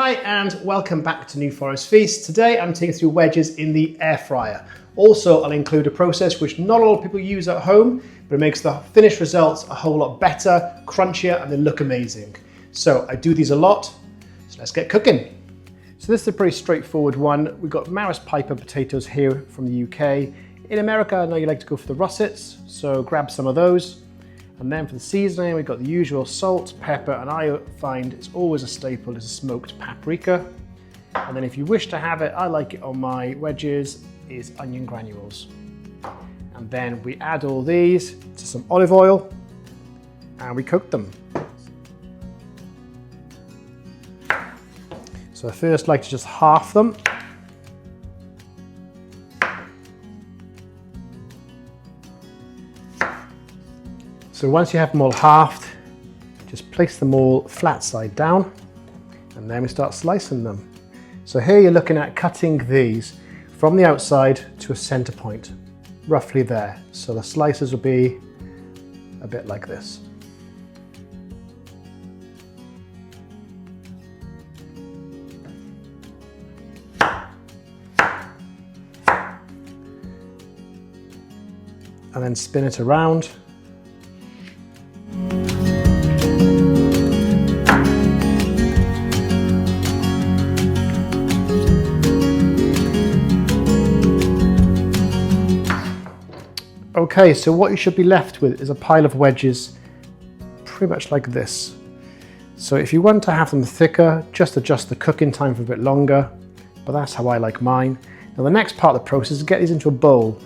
Hi and welcome back to New Forest Feast. Today I'm taking you through wedges in the air fryer. Also, I'll include a process which not a lot of people use at home, but it makes the finished results a whole lot better, crunchier, and they look amazing. So I do these a lot, so let's get cooking. So this is a pretty straightforward one. We've got Maris Piper potatoes here from the UK. In America, I know you like to go for the russets, so grab some of those. And then for the seasoning, we've got the usual salt, pepper, and I find it's always a staple is a smoked paprika. And then if you wish to have it, I like it on my wedges, is onion granules. And then we add all these to some olive oil and we coat them. So I first like to just half them. So once you have them all halved, just place them all flat side down and then we start slicing them. So here you're looking at cutting these from the outside to a center point, roughly there. So the slices will be a bit like this. And then spin it around. Okay, so what you should be left with is a pile of wedges pretty much like this. So if you want to have them thicker, just adjust the cooking time for a bit longer, but that's how I like mine. Now the next part of the process is get these into a bowl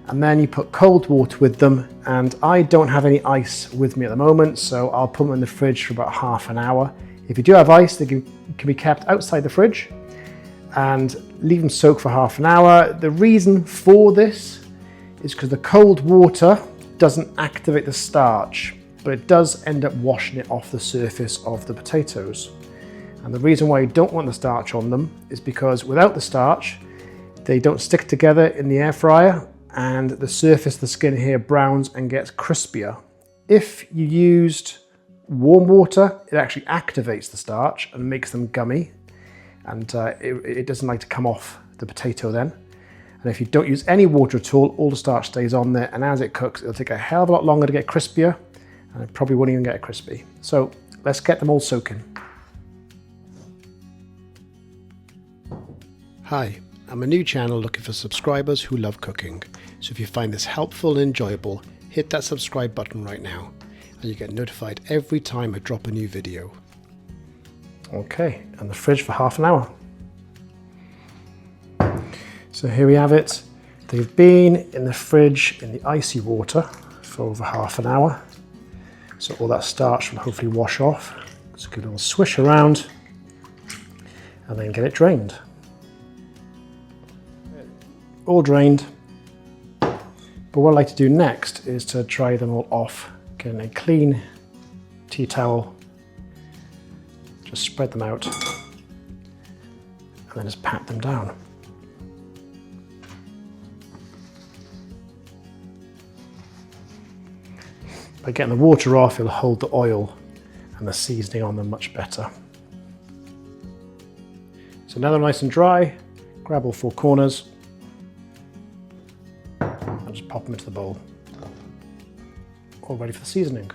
and then you put cold water with them, and I don't have any ice with me at the moment, so I'll put them in the fridge for about half an hour. If you do have ice, they can be kept outside the fridge and leave them soak for half an hour. The reason for this is because the cold water doesn't activate the starch, but it does end up washing it off the surface of the potatoes. And the reason why you don't want the starch on them is because without the starch, they don't stick together in the air fryer and the surface of the skin here browns and gets crispier. If you used warm water, it actually activates the starch and makes them gummy, and it doesn't like to come off the potato then. And if you don't use any water at all the starch stays on there, and as it cooks, it'll take a hell of a lot longer to get crispier, and it probably won't even get it crispy. So let's get them all soaking. Hi, I'm a new channel looking for subscribers who love cooking. So if you find this helpful and enjoyable, hit that subscribe button right now, and you get notified every time I drop a new video. Okay, and the fridge for half an hour. So here we have it. They've been in the fridge in the icy water for over half an hour. So all that starch will hopefully wash off. Just give it a little swish around and then get it drained. All drained. But what I like to do next is to dry them all off. Getting a clean tea towel, just spread them out and then just pat them down. By getting the water off, it'll hold the oil and the seasoning on them much better. So now they're nice and dry, grab all four corners and just pop them into the bowl. All ready for the seasoning.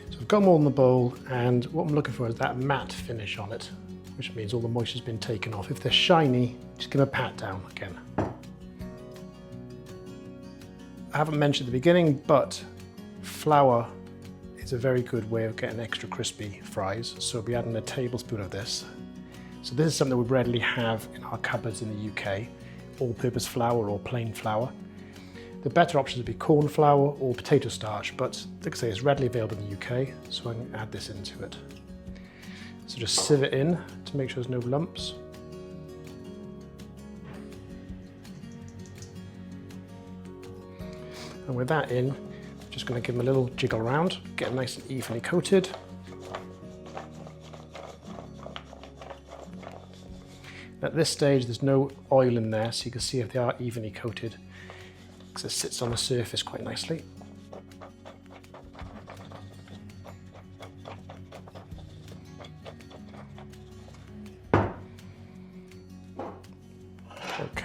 So I've got them all in the bowl, and what I'm looking for is that matte finish on it, which means all the moisture's been taken off. If they're shiny, just give them a pat down again. I haven't mentioned at the beginning, but flour is a very good way of getting extra crispy fries, so we'll be adding a tablespoon of this. So this is something we readily have in our cupboards in the UK, all-purpose flour or plain flour. The better options would be corn flour or potato starch, but like I say, it's readily available in the UK, so I can add this into it. So just sieve it in to make sure there's no lumps. And with that in, just going to give them a little jiggle around, get them nice and evenly coated. At this stage there's no oil in there, so you can see if they are evenly coated, because it sits on the surface quite nicely.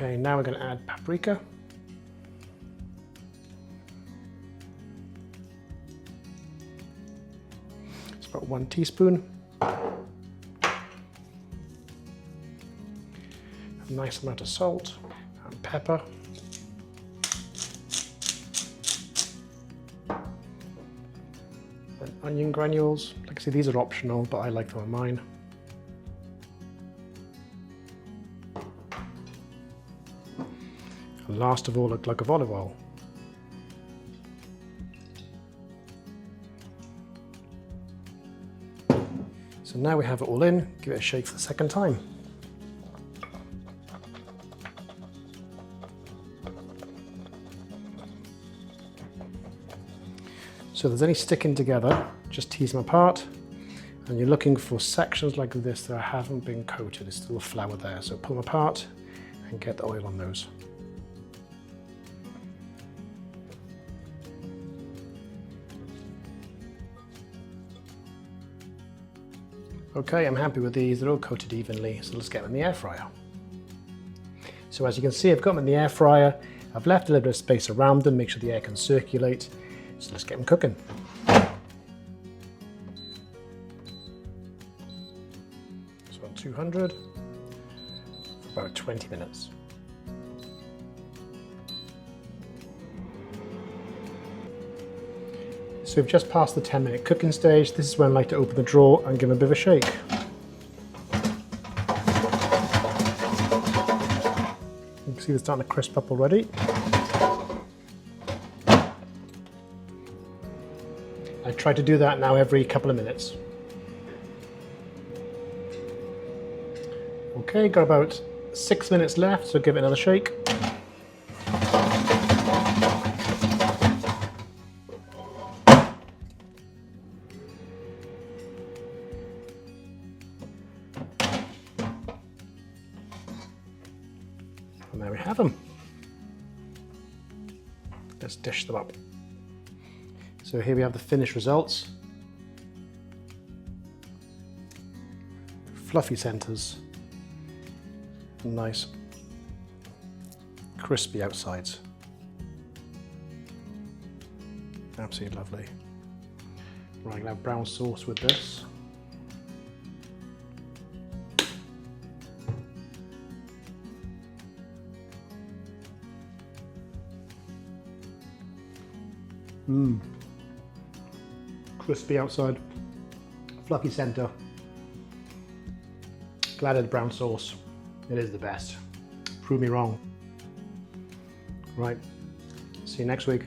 Okay, now we're going to add paprika. It's about 1 teaspoon. A nice amount of salt and pepper. And onion granules. Like I say, these are optional, but I like them on mine. And last of all, a glug of olive oil. So now we have it all in, give it a shake for the second time. So if there's any sticking together, just tease them apart. And you're looking for sections like this that haven't been coated, there's still a flour there. So pull them apart and get the oil on those. Okay, I'm happy with these, they're all coated evenly, so let's get them in the air fryer. So as you can see, I've got them in the air fryer. I've left a little bit of space around them, make sure the air can circulate. So let's get them cooking. So on 200 for about 20 minutes. So we've just passed the 10-minute cooking stage. This is when I like to open the drawer and give them a bit of a shake. You can see they're starting to crisp up already. I try to do that now every couple of minutes. Okay, got about 6 minutes left, so give it another shake. And there we have them. Let's dish them up. So here we have the finished results. Fluffy centers, nice crispy outsides. Absolutely lovely. Right, I'm gonna have brown sauce with this. Crispy outside, fluffy center. Glad of the brown sauce. It is the best. Prove me wrong. Right, see you next week.